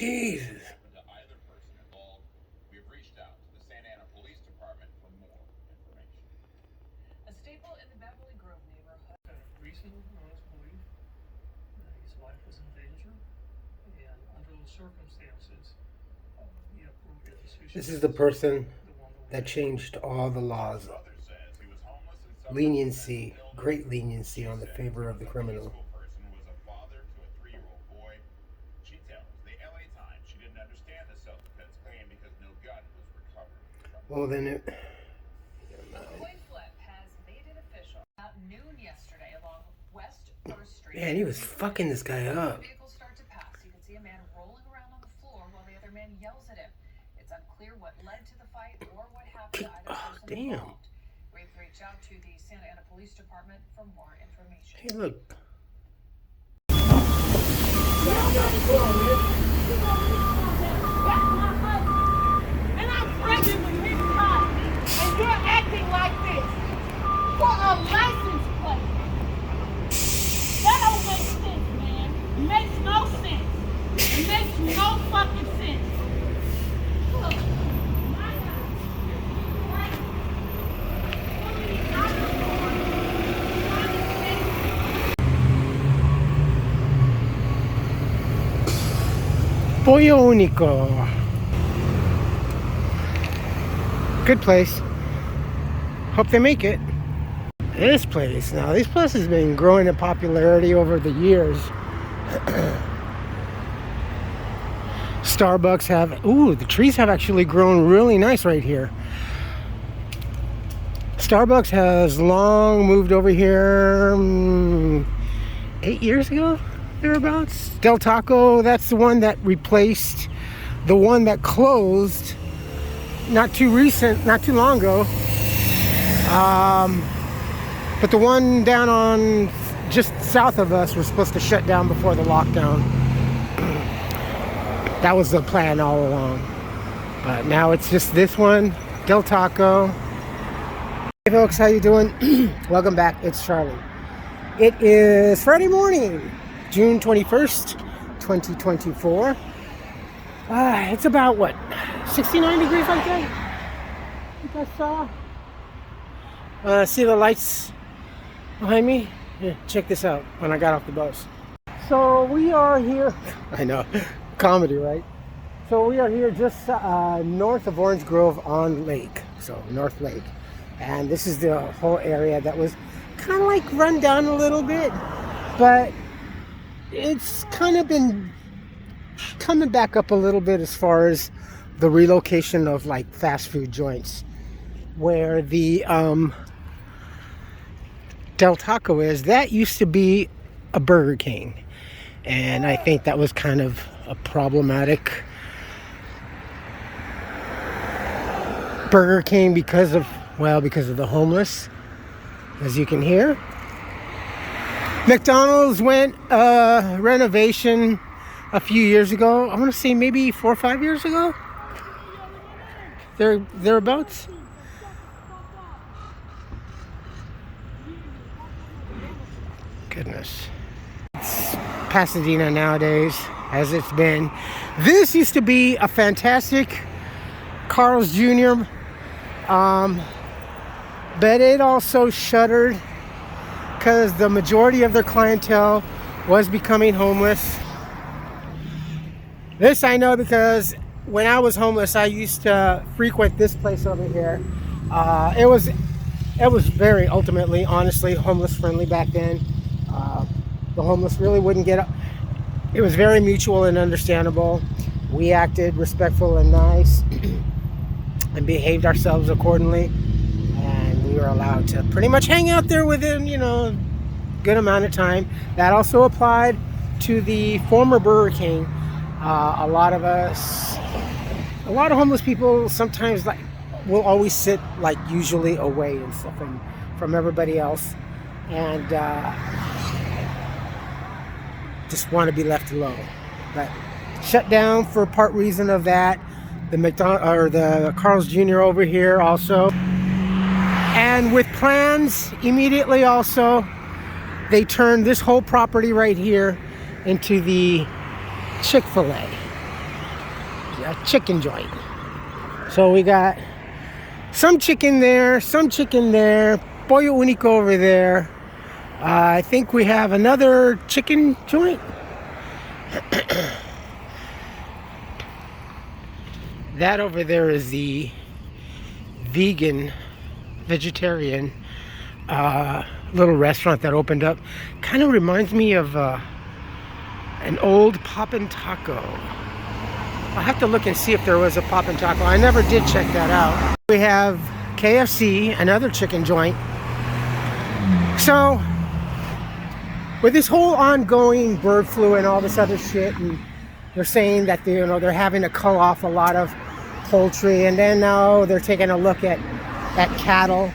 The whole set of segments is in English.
Jesus. To either person involved, we have reached out to the Santa Ana Police Department for more information. A staple in the Beverly Grove neighborhood. Reason on his belief that his life was in danger, and under those circumstances, the appropriate decision. This is the person that changed all the laws. Leniency, great leniency on the favor of the criminal. Well, then it. Coin flip has made it official. About noon yesterday along West 1st Street. Man, he was fucking this guy up. Vehicles start to pass. You can see a man rolling around on the floor while the other man yells at him. It's unclear what led to the fight or what happened to either person involved. We've reached out to the Santa Ana Police Department for more information. Hey, look. And you're acting like this for a license plate. That don't make sense, man. It makes no sense. It makes no fucking sense. Look, my God. Pollo Único. Good place. Hope they make it. This place, now this place has been growing in popularity over the years. Starbucks have, ooh, the trees have actually grown really nice right here. Starbucks has long moved over here 8 years ago, thereabouts. Del Taco, that's the one that replaced the one that closed not too long ago. But the one down on just south of us was supposed to shut down before the lockdown. That was the plan all along. But now it's just this one, Del Taco. Hey folks, how you doing? Welcome back, it's Charlie. It is Friday morning, June 21st, 2024. It's about what, 69 degrees like that? I think I saw. See the lights behind me? Yeah, check this out when I got off the bus. So we are here, I know, comedy, right? So we are here just north of Orange Grove on Lake, so North Lake. And this is the whole area that was kind of like run down a little bit, but it's kind of been coming back up a little bit as far as the relocation of like fast food joints, where the Del Taco is. That used to be a Burger King, and I think that was kind of a problematic Burger King because of the homeless, as you can hear. McDonald's went renovation a few years ago. I want to say maybe 4 or 5 years ago. Thereabouts. Goodness. It's Pasadena nowadays, as it's been. This used to be a fantastic Carl's Jr. But it also shuttered because the majority of their clientele was becoming homeless. This I know because when I was homeless, I used to frequent this place over here. It was very, ultimately, honestly, homeless friendly back then. The homeless really wouldn't get up. It was very mutual and understandable. We acted respectful and nice and behaved ourselves accordingly. And we were allowed to pretty much hang out there within, a good amount of time. That also applied to the former Burger King. A lot of homeless people sometimes will always sit usually away and stuff from everybody else, and just want to be left alone. But shut down for part reason of that. The Carl's Jr. over here also, and with plans immediately also, they turned this whole property right here into the Chick-fil-A. a chicken joint. So we got some chicken there, pollo único over there. I think we have another chicken joint. That over there is the vegetarian little restaurant that opened up. Kind of reminds me of an old Poppin' Taco. I'll have to look and see if there was a Poppin' Taco. I never did check that out. We have KFC, another chicken joint. So, with this whole ongoing bird flu and all this other shit, and they're saying that they're having to cull off a lot of poultry, and then now they're taking a look at cattle,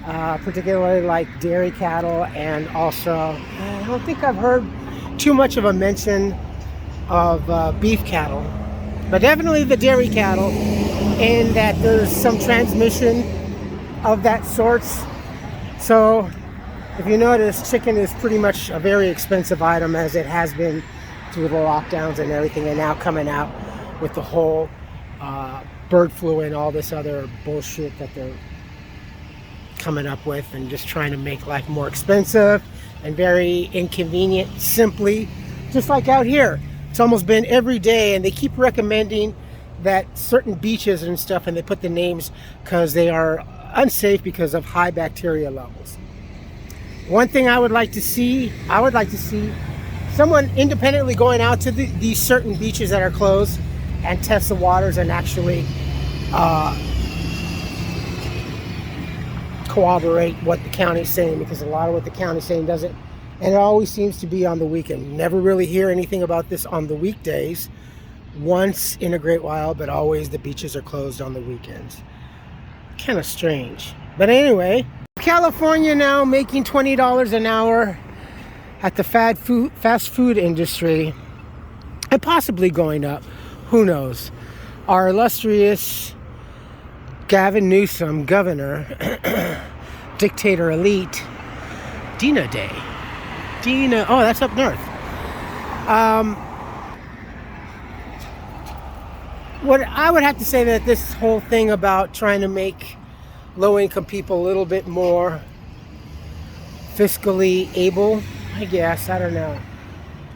particularly like dairy cattle, and also I don't think I've heard too much of a mention of beef cattle, but definitely the dairy cattle, and that there's some transmission of that sorts. So if you notice, chicken is pretty much a very expensive item, as it has been through the lockdowns and everything, and now coming out with the whole bird flu and all this other bullshit that they're coming up with, and just trying to make life more expensive and very inconvenient. Simply, just like out here, it's almost been every day, and they keep recommending that certain beaches and stuff, and they put the names because they are unsafe because of high bacteria levels. One thing I would like to see someone independently going out to these certain beaches that are closed and test the waters and actually corroborate what the county's saying, because a lot of what the county's saying doesn't, and it always seems to be on the weekend. Never really hear anything about this on the weekdays, once in a great while, but always the beaches are closed on the weekends. Kind of strange. But anyway, California now making $20 an hour at the fast food industry, and possibly going up. Who knows? Our illustrious Gavin Newsom, governor, dictator elite, Dina Day. Oh, that's up north. What I would have to say, that this whole thing about trying to make low-income people a little bit more fiscally able, I guess, I don't know.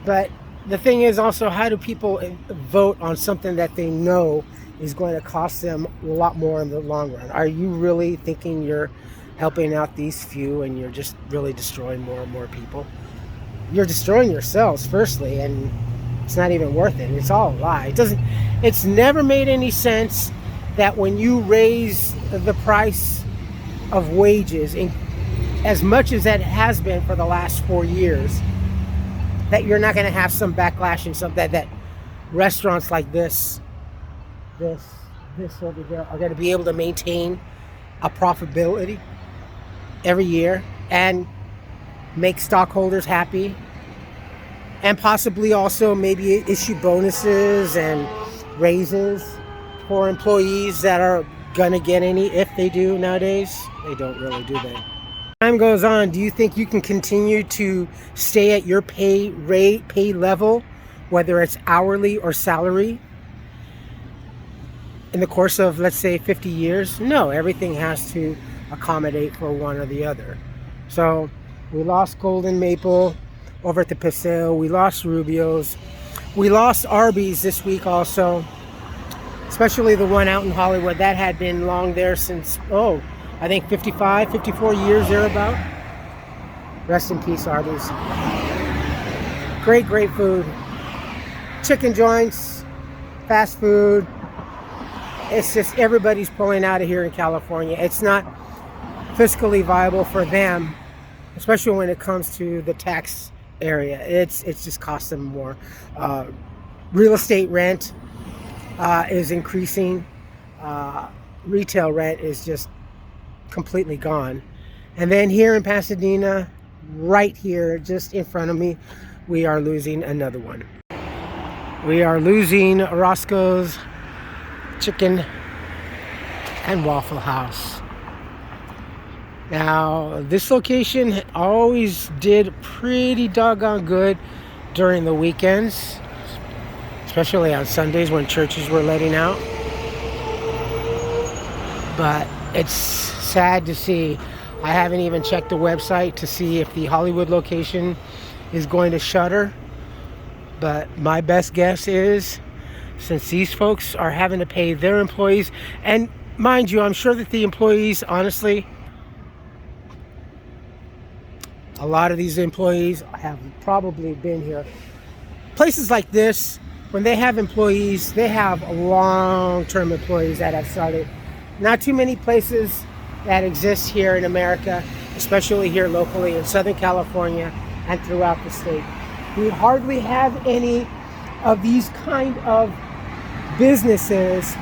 But the thing is also, how do people vote on something that they know is going to cost them a lot more in the long run? Are you really thinking you're helping out these few, and you're just really destroying more and more people? You're destroying yourselves, firstly, and it's not even worth it. It's all a lie. It's never made any sense that when you raise the price of wages as much as that has been for the last 4 years, that you're not going to have some backlash and something that restaurants like this over here are going to be able to maintain a profitability every year and make stockholders happy, and possibly also maybe issue bonuses and raises for employees that are gonna get any, if they do nowadays. They don't really, do they? Time goes on, do you think you can continue to stay at your pay level, whether it's hourly or salary, in the course of, let's say, 50 years? No, everything has to accommodate for one or the other. So we lost Golden Maple over at the Paseo. We lost Rubio's. We lost Arby's this week also, especially the one out in Hollywood. That had been long there since, I think 54 years thereabout. Rest in peace, Arby's. Great food. Chicken joints, fast food. It's just everybody's pulling out of here in California. It's not fiscally viable for them, especially when it comes to the tax area. It's just cost them more. Real estate rent is increasing. Retail rent is just completely gone. And then here in Pasadena, right here, just in front of me, we are losing another one. We are losing Roscoe's Chicken and Waffle House. Now, this location always did pretty doggone good during the weekends, especially on Sundays when churches were letting out. But it's sad to see. I haven't even checked the website to see if the Hollywood location is going to shutter. But my best guess is, since these folks are having to pay their employees, and mind you, I'm sure that the employees, honestly, a lot of these employees have probably been here. Places like this, when they have employees, they have long-term employees that have started. Not too many places that exist here in America, especially here locally in Southern California and throughout the state. We hardly have any of these kind of businesses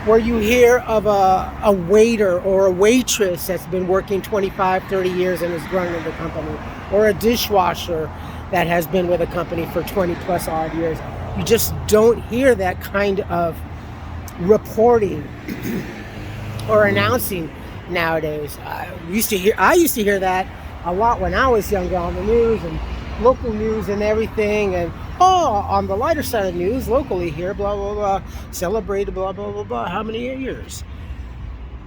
where you hear of a waiter or a waitress that's been working 25, 30 years and has grown with the company, or a dishwasher that has been with a company for 20 plus odd years. You just don't hear that kind of reporting or announcing nowadays. I used to hear that a lot when I was younger on the news and local news and everything, and on the lighter side of the news, locally here, blah blah blah, celebrated blah blah blah blah, how many years?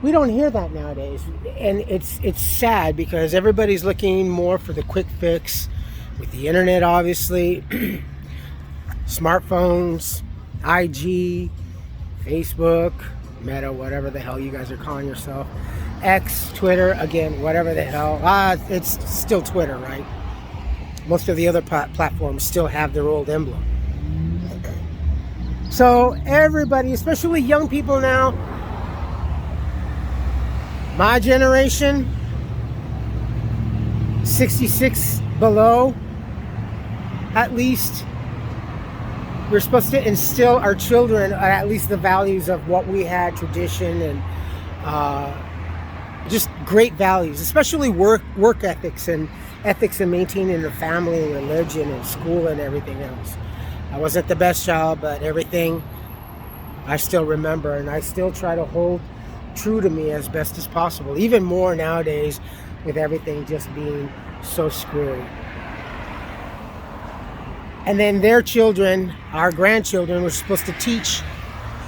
We don't hear that nowadays, and it's sad because everybody's looking more for the quick fix with the internet, obviously, smartphones, IG, Facebook, Meta, whatever the hell you guys are calling yourself, X, Twitter, again, whatever the hell. It's still Twitter, right? Most of the other platforms still have their old emblem. So everybody, especially young people now, my generation, 66 below, at least, we're supposed to instill our children at least the values of what we had, tradition, and just great values, especially work ethics and maintaining the family and religion and school and everything else. I wasn't the best child, but everything I still remember, and I still try to hold true to me as best as possible, even more nowadays with everything just being so screwy. And then their children, our grandchildren, were supposed to teach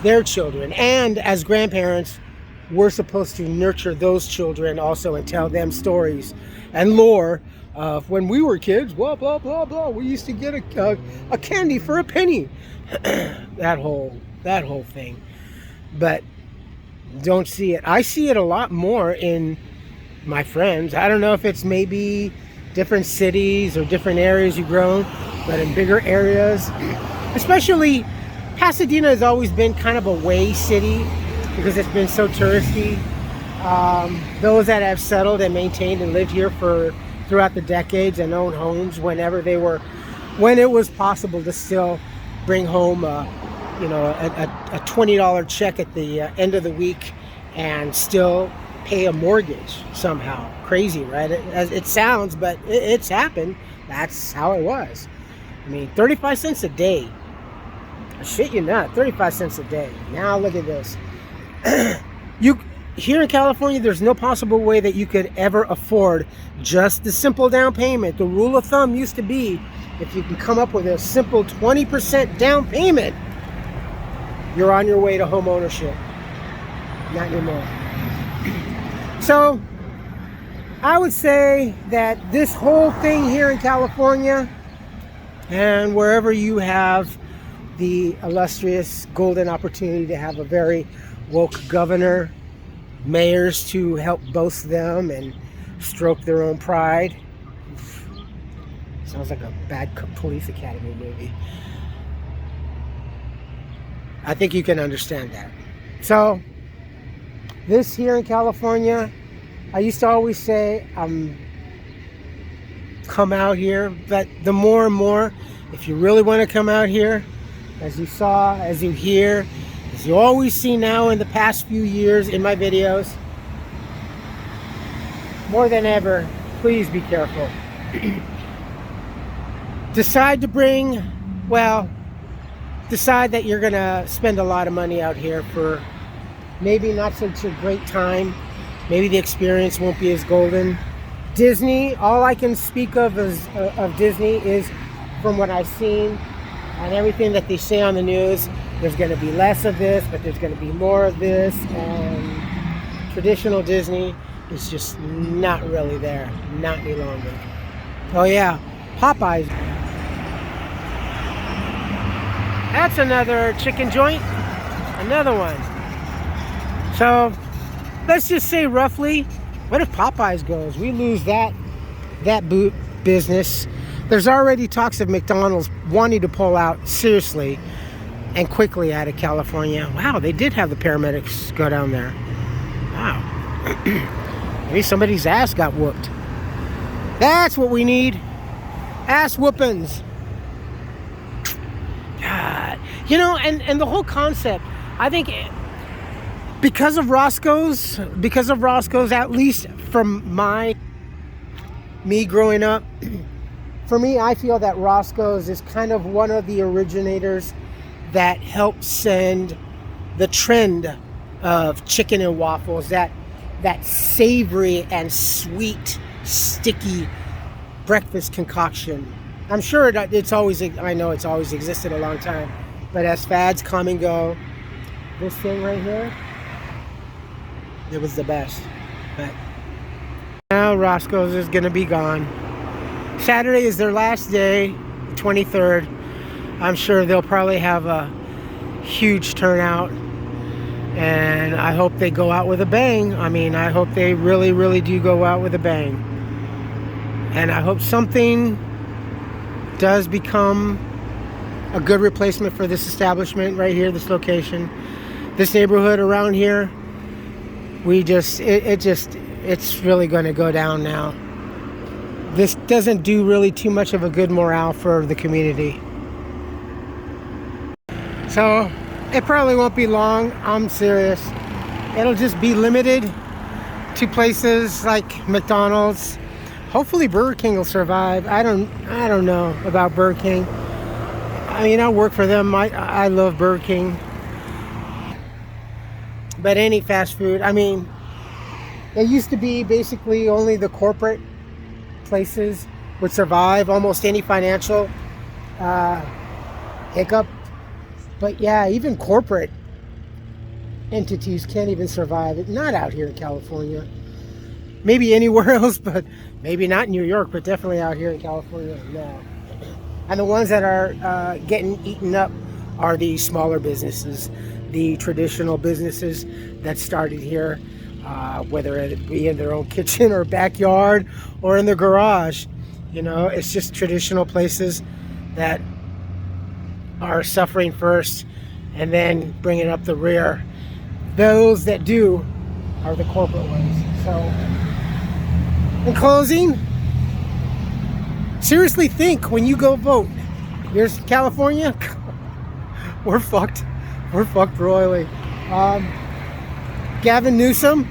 their children, and as grandparents, we're supposed to nurture those children also and tell them stories and lore of when we were kids, blah, blah, blah, blah. We used to get a candy for a penny. that whole thing. But don't see it. I see it a lot more in my friends. I don't know if it's maybe different cities or different areas you've grown, but in bigger areas, especially Pasadena has always been kind of a way city because it's been so touristy. Those that have settled and maintained and lived here throughout the decades and owned homes when it was possible to still bring home a $20 check at the end of the week and still pay a mortgage somehow. Crazy, right? It sounds, but it's happened. That's how it was. I mean, 35 cents a day. I shit you not, 35 cents a day. Now look at this. Here in California, there's no possible way that you could ever afford just the simple down payment. The rule of thumb used to be, if you can come up with a simple 20% down payment, you're on your way to home ownership. Not anymore. So, I would say that this whole thing here in California, and wherever you have the illustrious golden opportunity to have a very woke governor, mayors to help boast them and stroke their own pride. Sounds like a bad Police Academy movie. I think you can understand that. So, this here in California, I used to always say, come out here, but the more and more, if you really want to come out here, as you saw, as you hear, as you always see now in the past few years in my videos, more than ever, please be careful. Decide that you're going to spend a lot of money out here for maybe not such a great time. Maybe the experience won't be as golden. Disney, all I can speak of of Disney is from what I've seen. on everything that they say on the news. There's going to be less of this, but there's going to be more of this. And traditional Disney is just not really there. Not any longer. Oh yeah, Popeyes. That's another chicken joint. Another one. So let's just say roughly, what if Popeyes goes? We lose that boot business. There's already talks of McDonald's wanting to pull out seriously and quickly out of California. Wow, they did have the paramedics go down there. Wow. Maybe somebody's ass got whooped. That's what we need. Ass whoopings. God. You know, and the whole concept, I think because of Roscoe's, at least from me growing up, for me, I feel that Roscoe's is kind of one of the originators that helped send the trend of chicken and waffles, that savory and sweet, sticky breakfast concoction. I'm sure I know it's always existed a long time, but as fads come and go, this thing right here, it was the best. But now Roscoe's is gonna be gone. Saturday is their last day, 23rd. I'm sure they'll probably have a huge turnout, and I hope they go out with a bang. I mean, I hope they really, really do go out with a bang. And I hope something does become a good replacement for this establishment right here, this location, this neighborhood around here. It's really going to go down now. This doesn't do really too much of a good morale for the community. So it probably won't be long. I'm serious. It'll just be limited to places like McDonald's. Hopefully Burger King will survive. I don't know about Burger King. I mean, I work for them. I love Burger King. But any fast food, I mean, it used to be basically only the corporate places would survive, almost any financial hiccup. But yeah, even corporate entities can't even survive. Not out here in California. Maybe anywhere else, but maybe not in New York, but definitely out here in California, no. And the ones that are getting eaten up are the smaller businesses, the traditional businesses that started here, whether it be in their own kitchen or backyard or in their garage. You know, it's just traditional places that are suffering first and then bringing up the rear. Those that do are the corporate ones. So, in closing, seriously think when you go vote. Here's California. We're fucked. We're fucked royally. Gavin Newsom.